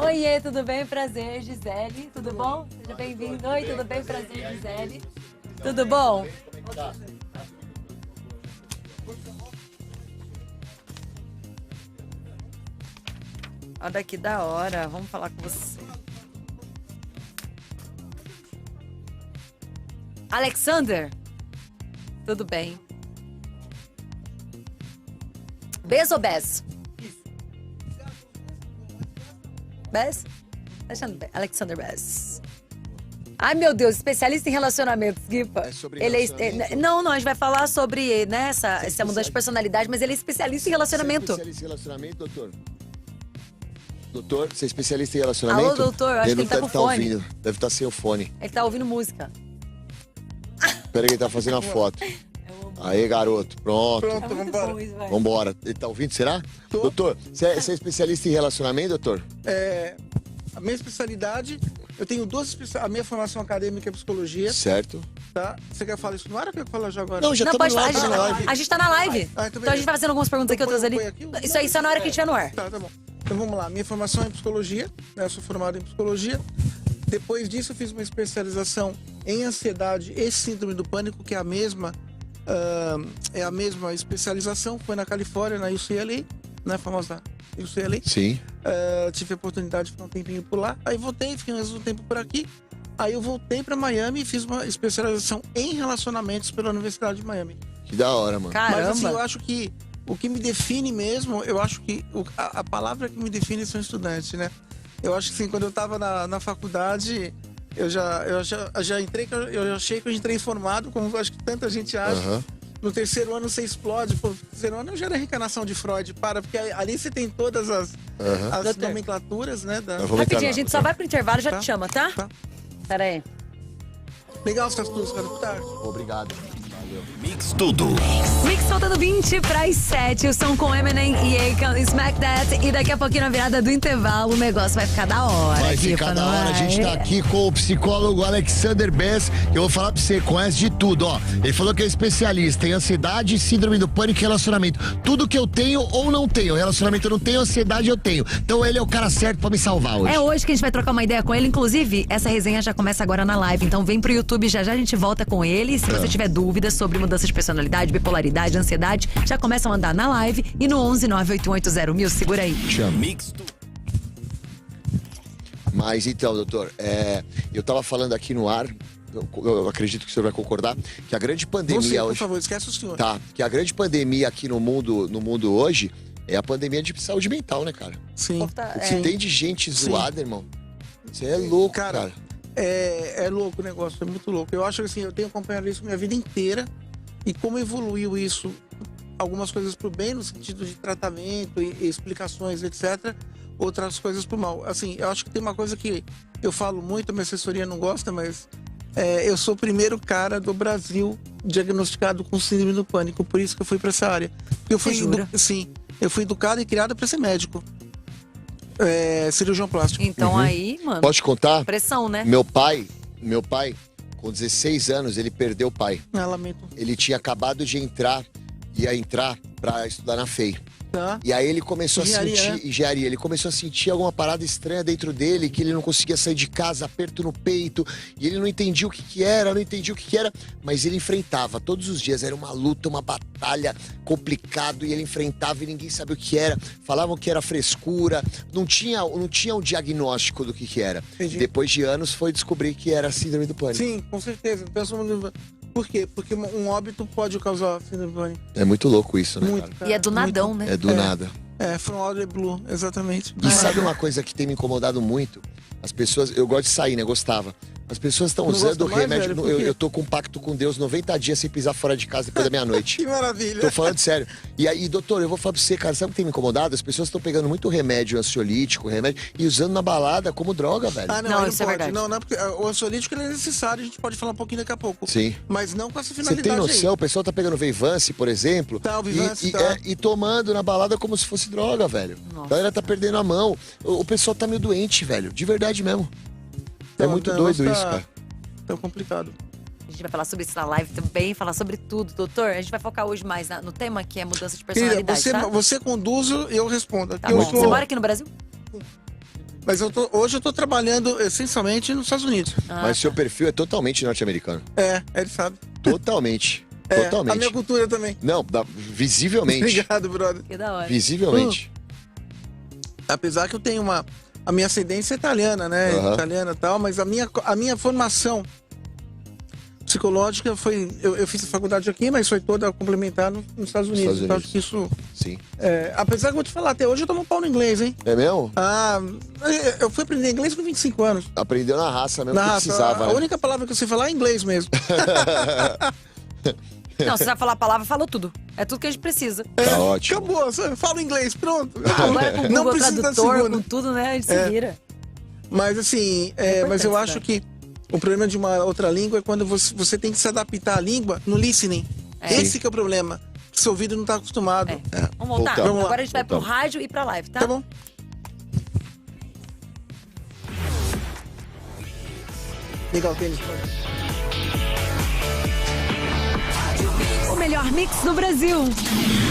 Oiê, tudo bem? Prazer, Gisele. Tudo bom? Seja bem-vindo. Oi, tudo bem? Prazer, Gisele. Tudo bom? Olha que da hora. Vamos falar com você. Alexander. Tudo bem? Bez ou Bez? Bez? Alexander Bez. Ai, meu Deus, especialista em relacionamentos, Guipa. É sobre Ele relacionamento? não, a gente vai falar sobre, né, essa mudança de personalidade, mas ele é especialista em relacionamento. Você é especialista em relacionamento, doutor? Doutor, você é especialista em relacionamento? Alô, doutor, eu acho que ele tá com fone. Ouvindo. Deve estar sem o fone. Ele tá ouvindo música. Pera que ele tá fazendo a foto. Aí, garoto. Pronto. É muito bom isso, vai. Vambora. Ele tá ouvindo, será? Tô. Doutor, você é especialista em relacionamento, doutor? A minha especialidade, eu tenho duas especialidades. A minha formação acadêmica é psicologia, Certo. tá? Você quer falar isso no ar ou quer falar já agora? Não, já Não, estamos pode lá, falar. tá na live. A gente tá na live. Ah, Então a gente vai fazendo algumas perguntas aqui, outras ali. Põe aqui? Isso aí só na hora que a gente estiver no ar. Tá bom. Então vamos lá. Minha formação é em psicologia, né? Eu sou formado em psicologia. Depois disso, eu fiz uma especialização em ansiedade e síndrome do pânico, que é a mesma especialização. Foi na Califórnia, na UCLA, né? A famosa UCLA. Sim. Tive a oportunidade de ficar um tempinho por lá. Aí voltei, fiquei mais um tempo por aqui. Aí eu voltei para Miami e fiz uma especialização em relacionamentos pela Universidade de Miami. Que da hora, mano. Caramba. Mas assim, eu acho que o que me define mesmo, eu acho que a palavra que me define são estudantes, né? Eu acho que assim, quando eu tava na faculdade, eu já entrei, eu achei que eu entrei formado, como acho que tanta gente acha. Aham. No terceiro ano você explode, pô, no terceiro ano eu já era reencarnação de Freud, porque ali você tem todas as Doutor. nomenclaturas, né? Eu vou entrar Rapidinho, lá, a gente só vai pro intervalo e já Tá. te chama, tá? Tá. Pera aí. Legal essas coisas, cara. Tá. Obrigado. Valeu. Mix Tudo. Mix faltando 20 para as 7. O som com Eminem e Akon, Smack That. E daqui a pouquinho, na virada do intervalo, o negócio vai ficar da hora. Vai Guipa, ficar da não hora. A gente tá vai? aqui com o psicólogo Alexander Bez. Eu vou falar pra você, conhece de tudo, ó. Ele falou que é especialista em ansiedade, síndrome do pânico e relacionamento. Tudo que eu tenho ou não tenho. Relacionamento eu não tenho, ansiedade eu tenho. Então ele é o cara certo pra me salvar hoje. É hoje que a gente vai trocar uma ideia com ele. Inclusive, essa resenha já começa agora na live. Então vem pro YouTube, já a gente volta com ele. Se você tiver dúvidas sobre mudança de personalidade, bipolaridade, ansiedade, já começa a mandar na live. E no 11 98180 segura aí. Chama. Mix Tudo. Mas então, doutor, eu tava falando aqui no ar, eu acredito que o senhor vai concordar, que a grande pandemia Você, por hoje... favor, esquece o senhor. Tá, que a grande pandemia aqui no mundo hoje é a pandemia de saúde mental, né, cara? Sim. O que tem de gente zoada, irmão? Você é louco, cara. É louco o negócio, é muito louco. Eu acho que assim, eu tenho acompanhado isso minha vida inteira. E como evoluiu isso, algumas coisas pro bem, no sentido de tratamento e explicações, etc. Outras coisas pro mal. Assim, eu acho que tem uma coisa que eu falo muito, a minha assessoria não gosta, mas eu sou o primeiro cara do Brasil diagnosticado com síndrome do pânico. Por isso que eu fui pra essa área. Eu fui, eu fui educado e criado para ser médico. Cirurgião plástico. Então aí, mano, Posso te contar? pressão, né? Meu pai, com 16 anos, ele perdeu o pai. Ah, lamento. Ele tinha acabado de ia entrar pra estudar na FEI. Tá? E aí ele começou Engenharia, a sentir né? engenharia, ele começou a sentir alguma parada estranha dentro dele, que ele não conseguia sair de casa, aperto no peito, e ele não entendia o que era, mas ele enfrentava todos os dias, era uma luta, uma batalha complicado, e ele enfrentava e ninguém sabia o que era, falavam que era frescura, não tinha um diagnóstico do que era. Entendi. Depois de anos foi descobrir que era síndrome do pânico. Sim, com certeza. Por quê? Porque um óbito pode causar síndrome do pânico. É muito louco isso, né, Muito, cara? cara. E é do nadão, né? É do nada. From out of the blue, exatamente. E sabe uma coisa que tem me incomodado muito? As pessoas, eu gosto de sair, né? Gostava. As pessoas estão Não usando gosta mais, remédio. velho? Por quê? Eu tô com um pacto com Deus 90 dias sem pisar fora de casa depois da meia-noite. Que maravilha. Tô falando sério. E aí, doutor, eu vou falar pra você, cara, sabe o que tem me incomodado? As pessoas estão pegando muito remédio ansiolítico, e usando na balada como droga, velho. Ah, não, Não, aí isso é pode. verdade. Não, porque o ansiolítico ele é necessário, a gente pode falar um pouquinho daqui a pouco. Sim. Mas não com essa Você finalidade tem noção? aí. O pessoal tá pegando Veivance, por exemplo, Tá, o Vivance, e, tá. e tomando na balada como se fosse droga, velho. Nossa. A galera tá perdendo a mão. O pessoal tá meio doente, velho. De verdade mesmo. É Então, muito o doido negócio isso, tá- cara. Tá complicado. A gente vai falar sobre isso na live também, falar sobre tudo, doutor. A gente vai focar hoje mais no tema que é mudança de Querida, personalidade, tá? você conduz e eu respondo. Aqui Tá eu bom. sou... Você mora aqui no Brasil? Mas hoje eu tô trabalhando essencialmente nos Estados Unidos. Mas seu perfil é totalmente norte-americano. Ele sabe. Totalmente. Totalmente. A minha cultura também. Não, visivelmente. Obrigado, brother. Que da hora. Visivelmente. Apesar que eu tenho a minha ascendência é italiana, né? Italiana e tal, mas a minha formação psicológica foi... Eu fiz a faculdade aqui, mas foi toda complementar nos Estados Unidos. Então acho que isso... Sim. Apesar que eu vou te falar, até hoje eu tomo pau no inglês, hein? É mesmo? Eu fui aprender inglês com 25 anos. Aprendeu na raça mesmo, Na que raça. precisava. A única palavra que eu sei falar é inglês mesmo. Não, se vai falar a palavra, falou tudo. É tudo que a gente precisa. Tá ótimo. Acabou, fala inglês, pronto. Agora com o Não Google precisa da Tradutor, segunda. com tudo, né? A gente se vira. Mas assim, mas eu acho que o problema de uma outra língua é quando você tem que se adaptar à língua no listening. Esse que é o problema. Seu ouvido não está acostumado. Vamos voltar? Vamos lá. Agora a gente vai pro rádio e pra live, tá? Tá bom. Legal, tênis. O melhor mix do Brasil.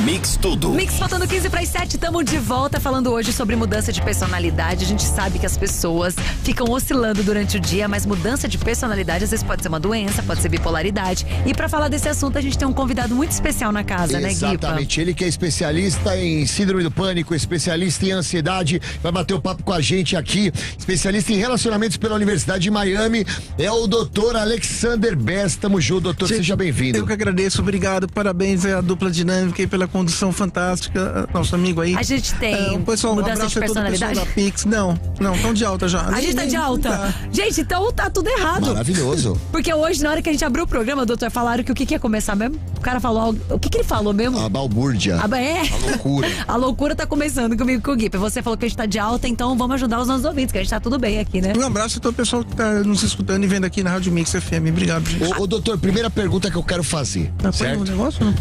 Mix tudo. Mix faltando 15 para as 7, estamos de volta falando hoje sobre mudança de personalidade. A gente sabe que as pessoas ficam oscilando durante o dia, mas mudança de personalidade às vezes pode ser uma doença, pode ser bipolaridade. E para falar desse assunto, a gente tem um convidado muito especial na casa, né, Guipa? Exatamente, ele que é especialista em síndrome do pânico, especialista em ansiedade, vai bater o papo com a gente aqui, especialista em relacionamentos pela Universidade de Miami, é o doutor Alexander Best. Tamo junto, doutor, seja bem-vindo. Eu que agradeço, obrigado, parabéns à dupla dinâmica e pela condução fantástica, nosso amigo aí. A gente tem pessoal, mudança de personalidade? Da Pix. Não, tão de alta já. A gente tá de alta. Tá. Gente, então tá tudo errado. Maravilhoso. Porque hoje, na hora que a gente abriu o programa, doutor, falaram que o que ia começar mesmo? O cara falou algo. O que ele falou mesmo? A balbúrdia. A loucura. A loucura tá começando comigo com o Gui. Você falou que a gente tá de alta, então vamos ajudar os nossos ouvintes, que a gente tá tudo bem aqui, né? Um abraço a todo o pessoal que tá nos escutando e vendo aqui na Rádio Mix FM. Obrigado, gente. Ô, doutor, primeira pergunta que eu quero fazer, certo? Um negócio, não?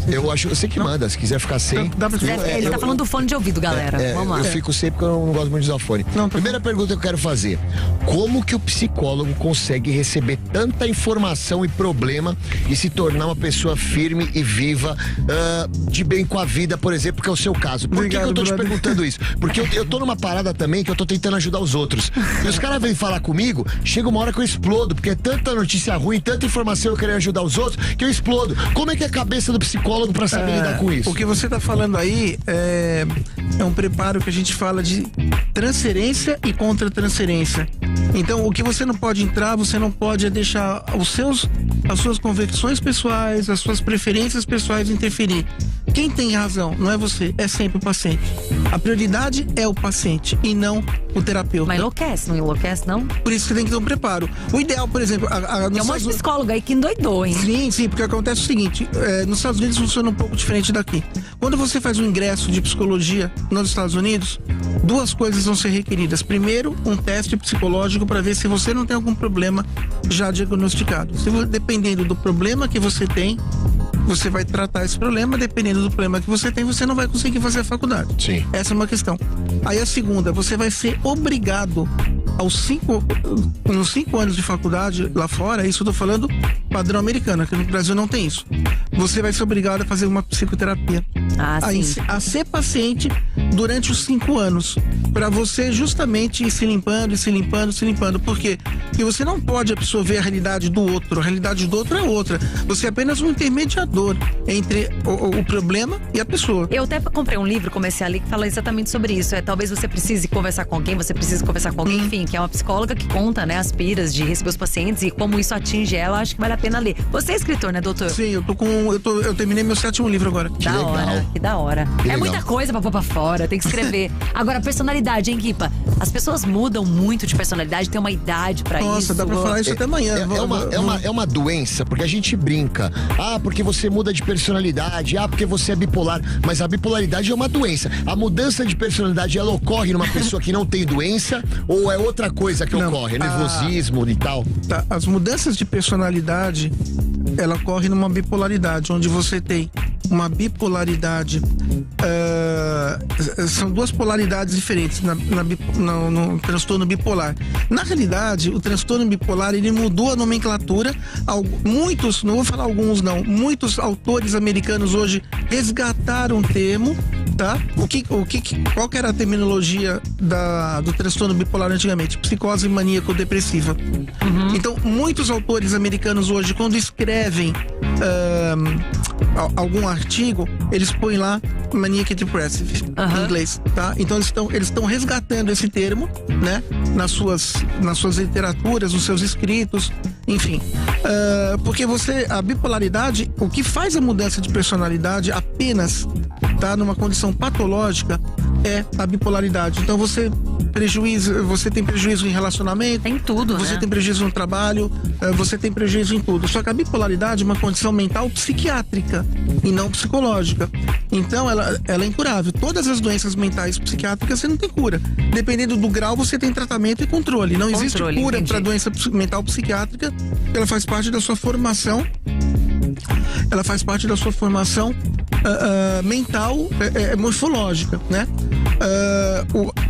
Você que manda, se quiser ficar sem. Dá pra Ele tá falando do fone de ouvido, galera. Vamos lá. Eu fico sem porque eu não gosto muito de usar fone. Primeira pergunta que eu quero fazer: como que o psicólogo consegue receber tanta informação e problema e se tornar uma pessoa firme e viva, de bem com a vida, por exemplo, que é o seu caso? Por que eu tô te perguntando isso? Porque eu tô numa parada também que eu tô tentando ajudar os outros. E os caras vêm falar comigo, chega uma hora que eu explodo, porque é tanta notícia ruim, tanta informação eu querer ajudar os outros, que eu explodo. Como é que é a cabeça do psicólogo pra saber lidar com isso? O que você tá falando aí é um preparo que a gente fala de transferência e contra-transferência. Então, o que você não pode entrar, você não pode deixar as suas convicções pessoais, as suas preferências pessoais interferir. Quem tem razão não é você, é sempre o paciente. A prioridade é o paciente e não o terapeuta. Mas enlouquece, não enlouquece, não? Por isso que tem que ter um preparo. O ideal, por exemplo... Tem um monte de psicólogo aí que endoidou, hein? Sim, porque acontece o seguinte, nos Estados Unidos funciona um pouco diferente daqui. Quando você faz um ingresso de psicologia nos Estados Unidos, duas coisas vão ser requeridas. Primeiro, um teste psicológico para ver se você não tem algum problema já diagnosticado. Dependendo do problema que você tem, você vai tratar esse problema. Dependendo do problema que você tem, você não vai conseguir fazer a faculdade. Sim. Essa é uma questão. Aí a segunda, você vai ser obrigado nos 5 anos de faculdade lá fora, isso eu tô falando padrão americano, aqui no Brasil não tem isso. Você vai ser obrigado a fazer uma psicoterapia. A ser paciente durante os 5 anos. Para você justamente ir se limpando. Por quê? Porque você não pode absorver a realidade do outro. A realidade do outro é outra. Você é apenas um intermediador entre o problema e a pessoa. Eu até comprei um livro, comecei ali, que fala exatamente sobre isso. Talvez você precise conversar com alguém, enfim, que é uma psicóloga que conta, né, as piras de receber os pacientes e como isso atinge ela. Acho que vale a pena ler. Você é escritor, né, doutor? Sim, eu terminei meu 7º livro agora. Que da hora. É muita coisa pra pôr pra fora, tem que escrever. Agora, personalidade, hein, Guipa? As pessoas mudam muito de personalidade, tem uma idade pra isso. Nossa, dá pra falar isso até amanhã. É uma doença, porque a gente brinca. Porque você muda de personalidade. Porque você é bipolar. Mas a bipolaridade é uma doença. A mudança de personalidade, ela ocorre numa pessoa que não tem doença ou é outra coisa que ocorre? É nervosismo e tal? Tá, as mudanças de personalidade, ela ocorre numa bipolaridade, onde você tem uma bipolaridade, são duas polaridades diferentes no transtorno bipolar. Na realidade, o transtorno bipolar, ele mudou a nomenclatura. Muitos, não vou falar alguns não, muitos autores americanos hoje resgataram o termo tá? Qual que era a terminologia do transtorno bipolar antigamente? Psicose maníaco-depressiva. Então, muitos autores americanos hoje, quando escrevem algum artigo, eles põem lá maniac depressive em inglês, tá? Então eles estão resgatando esse termo, né? Nas suas literaturas, nos seus escritos, enfim. Porque a bipolaridade, o que faz a mudança de personalidade apenas, tá? Numa condição patológica, é a bipolaridade. Então você tem prejuízo em relacionamento, tem tudo, você né? tem prejuízo no trabalho, você tem prejuízo em tudo. Só que a bipolaridade é uma condição mental psiquiátrica e não psicológica. Então ela é incurável. Todas as doenças mentais psiquiátricas você não tem cura. Dependendo do grau, você tem tratamento e controle. Não existe cura para doença mental psiquiátrica, ela faz parte da sua formação. Ela faz parte da sua formação mental, morfológica, né?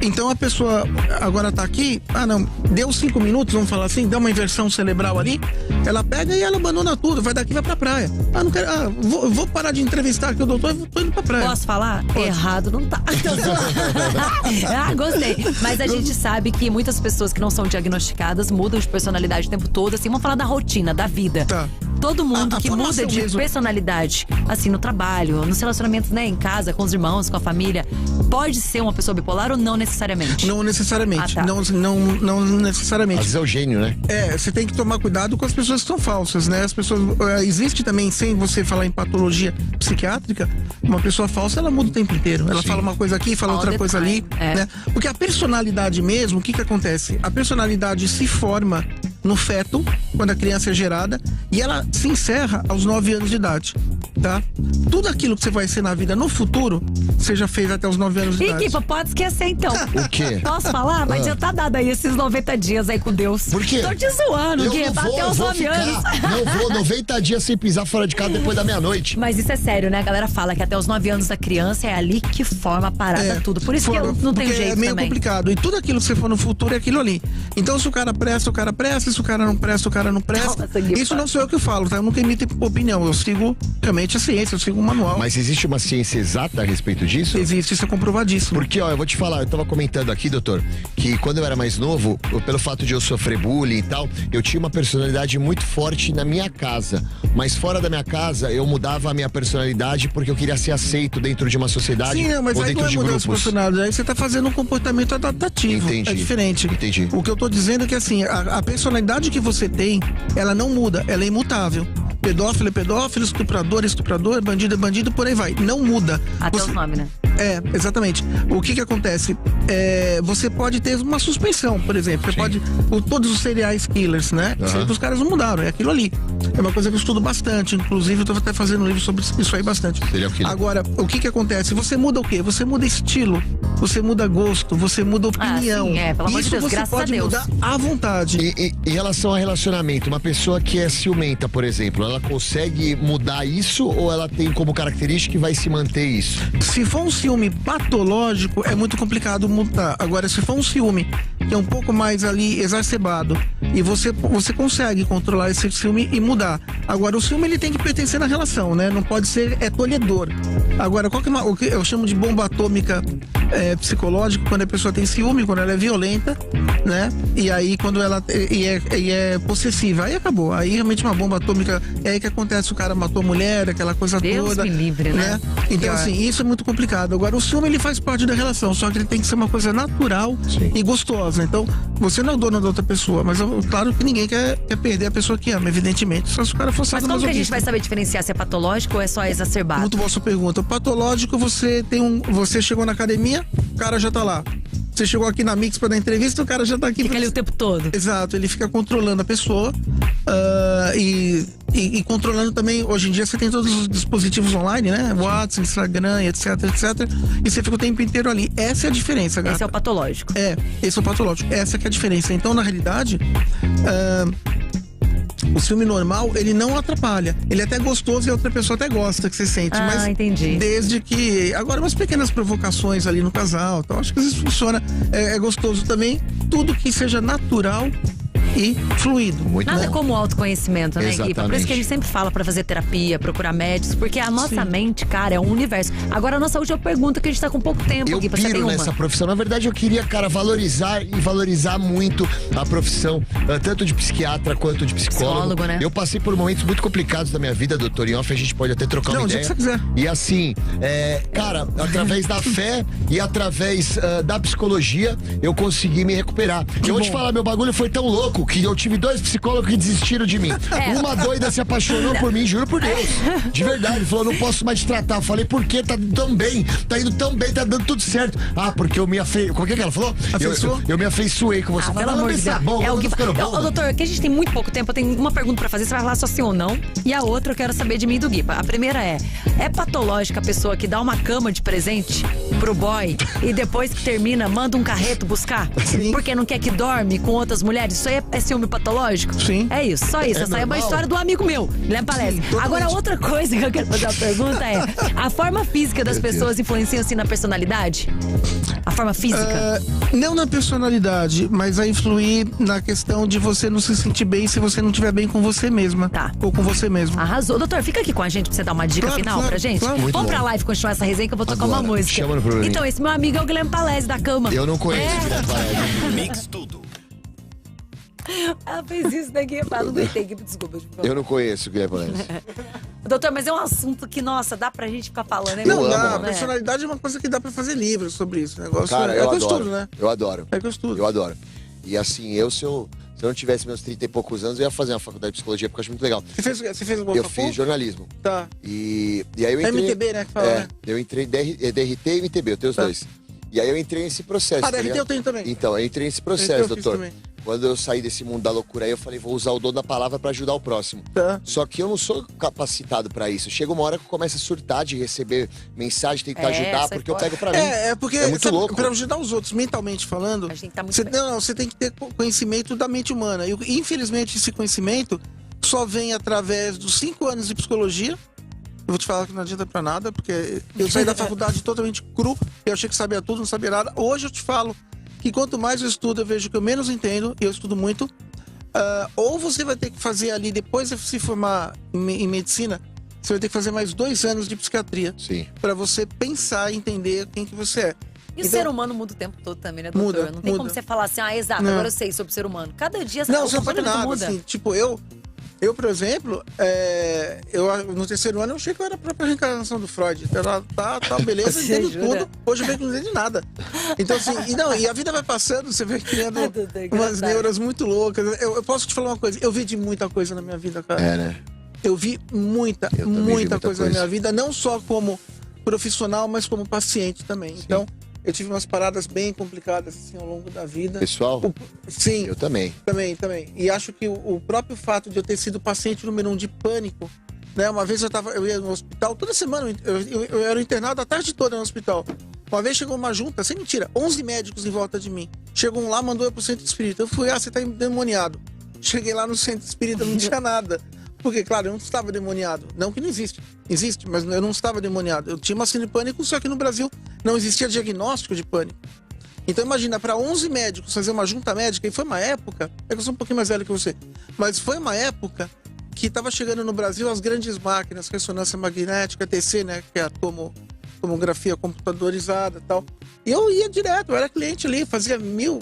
Então a pessoa agora tá aqui, deu 5 minutos, vamos falar assim, deu uma inversão cerebral ali, ela pega e ela abandona tudo, vai daqui, vai pra praia. Não quero, vou parar de entrevistar aqui o doutor, tô indo pra praia. Posso falar? Pode. Errado não tá. Gostei. Mas a gente sabe que muitas pessoas que não são diagnosticadas mudam de personalidade o tempo todo, assim, vamos falar da rotina, da vida. Tá. Todo mundo que muda de personalidade, assim, no trabalho, nos relacionamentos, né, em casa, com os irmãos, com a família, pode ser uma pessoa bipolar ou não necessariamente? Não necessariamente. Tá. Não necessariamente. Às vezes é o gênio, né? Você tem que tomar cuidado com as pessoas que são falsas, né? As pessoas. Existe também, sem você falar em patologia psiquiátrica, uma pessoa falsa, ela muda o tempo inteiro. Ela fala uma coisa aqui, fala outra coisa ali. Né? Porque a personalidade mesmo, o que acontece? A personalidade se forma no feto, quando a criança é gerada, e ela se encerra aos 9 anos de idade, tá? Tudo aquilo que você vai ser na vida no futuro, você já fez até os 9 anos de idade. Equipa, pode esquecer então. O quê? Posso falar? Mas já tá dado aí esses 90 dias aí com Deus. Por quê? Tô te zoando, Eu Gui, não até os 9 anos. Não vou 90 dias sem pisar fora de casa depois da meia-noite. Mas isso é sério, né? A galera fala que até os 9 anos da criança é ali que forma a parada tudo. Por isso que eu não tenho jeito é meio também. complicado. E tudo aquilo que você for no futuro é aquilo ali. Então, se o cara presta, o cara presta. Se o cara não presta, o cara não presta. Nossa, Gui, isso não sou eu que falo, tá? Eu nunca emito opinião. Eu sigo realmente a ciência, eu sigo um manual. Mas existe uma ciência exata a respeito disso? Existe, isso é comprovadíssimo. Porque, eu vou te falar, eu tava comentando aqui, doutor, que quando eu era mais novo, pelo fato de eu sofrer bullying e tal, eu tinha uma personalidade muito forte na minha casa. Mas fora da minha casa, eu mudava a minha personalidade porque eu queria ser aceito dentro de uma sociedade. Sim, mas ou aí dentro não é de mudança de grupos. personalidade. Aí você tá fazendo um comportamento adaptativo. Entendi. É diferente. Entendi. O que eu tô dizendo é que assim, a personalidade que você tem, ela não muda, ela é imutável. Pedófilo é pedófilo, estuprador é estuprador, bandido é bandido, por aí vai. Não muda. Até os nomes, né? Exatamente. O que acontece? Você pode ter uma suspensão, por exemplo. Você pode. Todos os serial killers, né? Sempre os caras não mudaram, é aquilo ali. É uma coisa que eu estudo bastante. Inclusive, eu tô até fazendo um livro sobre isso aí bastante. Agora, o que acontece? Você muda o quê? Você muda estilo, você muda gosto, você muda opinião. Sim, pelo amor de Deus, você graças pode a Deus. mudar à vontade. E em relação a relacionamento, uma pessoa que é ciumenta, por exemplo, ela consegue mudar isso ou ela tem como característica que vai se manter isso? Se for um ciúme patológico, é muito complicado mudar. Agora, se for um ciúme que é um pouco mais ali exacerbado e você consegue controlar esse ciúme e mudar. Agora, o ciúme ele tem que pertencer na relação, né? Não pode ser tolhedor. Agora, o que eu chamo de bomba atômica psicológica, quando a pessoa tem ciúme, quando ela é violenta, né? E aí quando ela é possessiva, aí acabou. Aí realmente uma bomba atômica, é aí que acontece, o cara matou a mulher, aquela coisa Deus toda. me livre, né? Então, assim, isso é muito complicado. Agora, o ciúme ele faz parte da relação, só que ele tem que ser uma coisa natural e gostosa. Então, você não é dono da outra pessoa, mas claro que ninguém quer perder a pessoa que ama, evidentemente. Só se o cara for Mas como que a gente vai saber diferenciar se é patológico ou é só exacerbado? Muito boa sua pergunta. O patológico, você chegou na academia, o cara já tá lá. Você chegou aqui na Mix pra dar entrevista, o cara já tá aqui. Fica ali o tempo todo. Exato, ele fica controlando a pessoa e controlando também. Hoje em dia você tem todos os dispositivos online, né? WhatsApp, Instagram, etc. E você fica o tempo inteiro ali. Essa é a diferença, gata. Esse é o patológico. Esse é o patológico. Essa que é a diferença. Então, na realidade, o ciúme normal, ele não atrapalha. Ele é até gostoso e a outra pessoa até gosta que você sente. Mas entendi. Desde que... Agora, umas pequenas provocações ali no casal. Então, acho que isso funciona. É gostoso também. Tudo que seja natural e fluido. Nada né? como o autoconhecimento, né, Exatamente. Gui? Por isso que a gente sempre fala pra fazer terapia, procurar médicos, porque a nossa mente, cara, é um universo. Agora, a nossa última pergunta, que a gente tá com pouco tempo, Eu Gui, pra saber piro uma. nessa profissão. Na verdade, eu queria, cara, valorizar muito a profissão, tanto de psiquiatra quanto de psicólogo. Psicólogo, né? Eu passei por momentos muito complicados da minha vida, doutor. Em off a gente pode até trocar uma Não, o dia ideia. que você quiser. E assim, cara, através da fé e através da psicologia, eu consegui me recuperar. Eu vou te falar, meu bagulho foi tão louco que eu tive 2 psicólogos que desistiram de mim. Uma doida se apaixonou por mim, juro por Deus. De verdade, falou, não posso mais te tratar. Eu falei, por quê? Tá indo tão bem, tá dando tudo certo. Ah, porque eu me Como é que ela falou? Eu me afeiçoei com você. Pelo amor de Deus. Bom, É o Gui. ficando bom. Ô, doutor, que a gente tem muito pouco tempo, eu tenho uma pergunta pra fazer, você vai falar só sim ou não. E a outra eu quero saber de mim e do Gui. A primeira é patológica a pessoa que dá uma cama de presente pro boy e depois que termina, manda um carreto buscar? Sim. Porque não quer que dorme com outras mulheres? Isso aí é ciúme patológico? Sim. É isso, só isso. Essa aí é uma normal. história do amigo meu, Guilherme Palestra. totalmente. Agora, outra coisa que eu quero fazer a pergunta é: a forma física das pessoas influencia assim na personalidade? A forma física? Não na personalidade, mas a influir na questão de você não se sentir bem se você não estiver bem com você mesma. Tá. Ou com você mesmo. Arrasou. Doutor, fica aqui com a gente pra você dar uma dica Claro, final claro, pra gente. claro. Muito Vamos bom. pra live continuar essa resenha que eu vou tocar Agora, uma música. chama no programa. Então, esse meu amigo é o Guilherme Palestra da cama. Eu não conheço Guilherme Palestra. Mix Tudo. Ela fez isso daqui. Não aguentei, desculpa. Eu não conheço o Guilherme Palestra. Doutor, mas é um assunto que, nossa, dá pra gente ficar falando. É Não, muito dá. bom, né? Personalidade é uma coisa que dá pra fazer livros sobre isso. O negócio Cara, é eu que eu adoro. estudo, né? Eu adoro. É que eu estudo. Eu adoro. E assim, se eu não tivesse meus 30 e poucos anos, eu ia fazer uma faculdade de psicologia, porque eu acho muito legal. Você fez uma Eu facu? fiz jornalismo. Tá. E aí eu entrei... MTB, né, que fala, né? Eu entrei DRT e MTB, eu tenho os Tá. dois. E aí eu entrei nesse processo. Ah, tá DRT ligado? eu tenho também. Então, eu entrei nesse DRT processo, eu fiz doutor. também. Quando eu saí desse mundo da loucura aí, eu falei, vou usar o dom da palavra pra ajudar o próximo. Tá. Só que eu não sou capacitado pra isso. Chega uma hora que eu começo a surtar de receber mensagem, tentar ajudar, sai porque eu fora. pego pra mim. É porque É muito sabe, louco. pra ajudar os outros mentalmente falando, A gente tá muito você, bem. você tem que ter conhecimento da mente humana. E infelizmente esse conhecimento só vem através dos 5 anos de psicologia. Eu vou te falar que não adianta pra nada, porque eu saí da faculdade totalmente cru, eu achei que sabia tudo, não sabia nada. Hoje eu te falo que quanto mais eu estudo, eu vejo que eu menos entendo, e eu estudo muito. Ou você vai ter que fazer ali, depois de se formar em medicina, você vai ter que fazer mais 2 anos de psiquiatria. Sim. Pra você pensar e entender quem que você é. E o Então- ser humano muda o tempo todo também, né, doutor? Muda, não tem muda. como você falar assim, exato, Não. agora eu sei sobre o ser humano. Cada dia Não, o você não sabe comportamento nada, muda. assim, tipo, eu, por exemplo, no 3º ano eu achei que eu era a própria reencarnação do Freud. Tá, beleza, Você entendo jura? tudo. Hoje eu vejo que não entendo nada. Então, assim, e a vida vai passando, você vai criando Ai, doutor, umas engraçado. neuras muito loucas. Eu posso te falar uma coisa, eu vi de muita coisa na minha vida, cara. É, né? Eu vi muita Eu também vi muita coisa na coisa. minha vida, não só como profissional, mas como paciente também. Então, eu tive umas paradas bem complicadas assim ao longo da vida. Pessoal, Sim. eu também. Também. E acho que o próprio fato de eu ter sido paciente número 1 de pânico, né? Uma vez eu ia no hospital, toda semana eu era internado a tarde toda no hospital. Uma vez chegou uma junta, sem mentira, 11 médicos em volta de mim. Chegou um lá, mandou eu pro centro espírita. Eu fui, você tá endemoniado. Cheguei lá no centro espírita, não tinha nada. Porque, claro, eu não estava demoniado. Não que não existe. Existe, mas eu não estava demoniado. Eu tinha uma síndrome de pânico, só que no Brasil não existia diagnóstico de pânico. Então imagina, para 11 médicos fazer uma junta médica, e foi uma época, é que eu sou um pouquinho mais velho que você, mas foi uma época que estava chegando no Brasil as grandes máquinas, ressonância magnética, TC, né, que é a tomografia computadorizada e tal. E eu ia direto, eu era cliente ali, fazia mil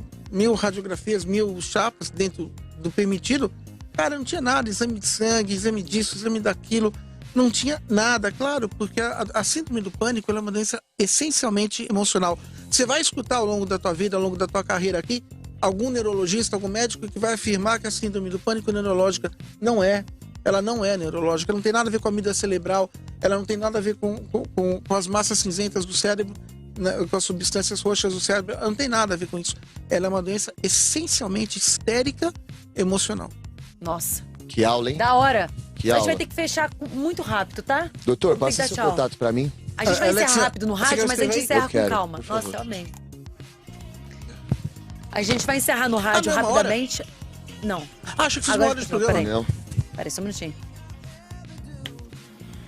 radiografias, 1000 chapas dentro do permitido. Cara, não tinha nada, exame de sangue, exame disso, exame daquilo, não tinha nada, claro, porque a síndrome do pânico ela é uma doença essencialmente emocional. Você vai escutar ao longo da tua vida, ao longo da tua carreira aqui, algum neurologista, algum médico que vai afirmar que a síndrome do pânico neurológica não é. Ela não é neurológica, ela não tem nada a ver com a amígdala cerebral, ela não tem nada a ver com as massas cinzentas do cérebro, né, com as substâncias roxas do cérebro, ela não tem nada a ver com isso. Ela é uma doença essencialmente histérica emocional. Nossa, Que aula, hein? da hora. Que A gente aula. vai ter que fechar muito rápido, tá? Doutor, Tem que passa dar seu tchau. contato pra mim. A gente vai Alexia, encerrar rápido no você rádio, quer mas a gente escrever aí? encerra Eu quero, com calma. por favor. Nossa, eu amei. A gente vai encerrar no rádio mesma hora? rapidamente. Não. Acho que fiz Agora uma hora de não, programa. peraí. Não. Peraí, só um minutinho.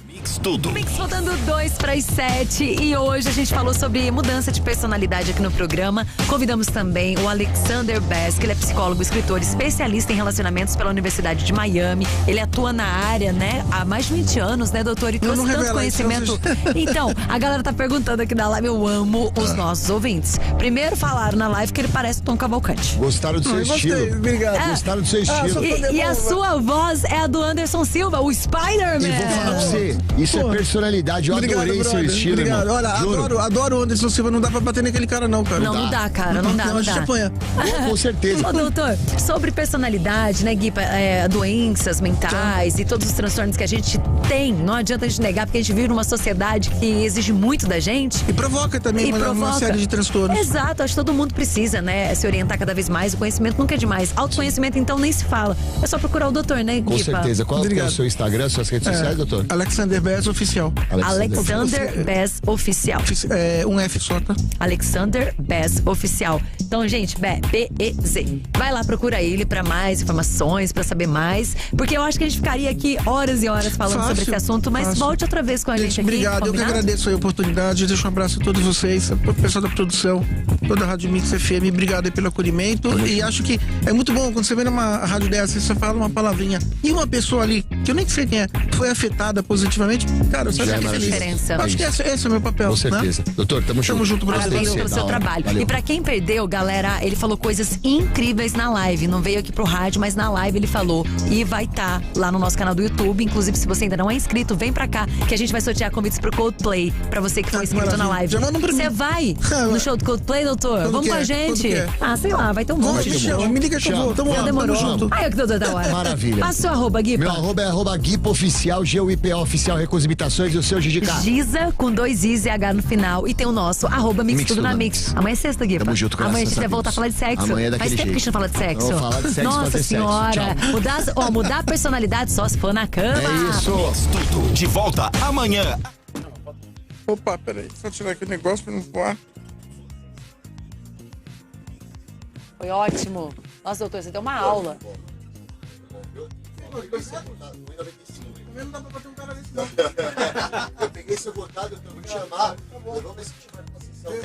Mix tudo. Mix faltando 6:02. E hoje a gente falou sobre mudança de personalidade aqui no programa. Convidamos também o Alexander Bass, que ele é psicólogo, escritor, especialista em relacionamentos pela Universidade de Miami. Ele atua na área, né, há mais de 20 anos, né, doutor? E trouxe tanto conhecimento. Então, a galera tá perguntando aqui na live, eu amo os nossos ouvintes. Primeiro falaram na live que ele parece Tom Cavalcante. Gostaram do seu estilo. Gostei, obrigado. Gostaram do seu estilo. E a sua voz é a do Anderson Silva, o Spider-Man. E vou falar pra você, isso é personalidade. Eu adorei seu estilo, obrigado. irmão. Olha, adoro o Anderson Silva. Não dá pra bater naquele cara, não, cara. Não dá, cara, não dá. A gente apanha. Com certeza. Ô, doutor, sobre personalidade, né, Gui, doenças mentais e todos os transtornos que a gente tem, não adianta a gente negar, porque a gente vive numa sociedade que exige muito da gente. E provoca também uma série de transtornos. Exato, acho que todo mundo precisa, né, se orientar cada vez mais. O conhecimento nunca é demais. Autoconhecimento, então, nem se fala. É só procurar o doutor, né, Gui? Com certeza. Qual é o seu Instagram, suas redes sociais, doutor? Alexander Bass Oficial. Alexander Bass Oficial. Um F só, tá? Alexander Bass Oficial. Então, gente, B-E-Z. Vai lá, procura ele pra mais informações, pra saber mais. Porque eu acho que a gente ficaria aqui horas e horas falando sobre esse assunto, mas volte outra vez com a gente aqui. Obrigado, eu que agradeço a oportunidade. Deixo um abraço a todos vocês, o pessoal da produção, toda a Rádio Mix FM. Obrigado aí pelo acolhimento. E acho que é muito bom quando você vê numa rádio dessa, você fala uma palavrinha e uma pessoa ali, que eu nem sei quem é, foi afetada positivamente. Cara, eu só fico feliz. Diferença. Acho que esse é o meu papel. Com certeza. Né? Doutor, tamo junto. Tamo junto, Parabéns pelo seu trabalho. Valeu. E pra quem perdeu, galera, ele falou coisas incríveis na live. Não veio aqui pro rádio, mas na live ele falou. E vai estar lá no nosso canal do YouTube. Inclusive, se você ainda não é inscrito, vem pra cá, que a gente vai sortear convites pro Coldplay. Pra você que foi inscrito na live. Você vai no show do Coldplay, doutor? Quando Vamos com a gente? Sei lá, vai ter um monte de show. Me liga que eu vou. Tamo lá, Demorou. tamo junto. Aí, o que doutor da hora. Maravilha. A sua arroba, Gui. Meu arroba é @GuiPoFoficial, GUIPO Oficial, Recursos e Imitações, e o seu Gigica. Giza com 2 Is e H no final. E tem o nosso, @Mix Tudo na Mix. Amanhã é sexta, Gui. Tamo junto, Amanhã a gente vai amigos. voltar a falar de sexo. Amanhã é daquele Faz tempo que a gente não fala de sexo. Vamos falar de sexo, Nossa fazer senhora. sexo. Mudar a personalidade só se for na cama. É isso. Tudo de volta amanhã. Opa, peraí. Só tirar aqui o negócio pra não voar. Foi ótimo. Nossa, doutor, você deu uma aula. Não dá pra bater um cara desse, não. Eu peguei seu botado, eu vou te chamar. Eu vou ver se te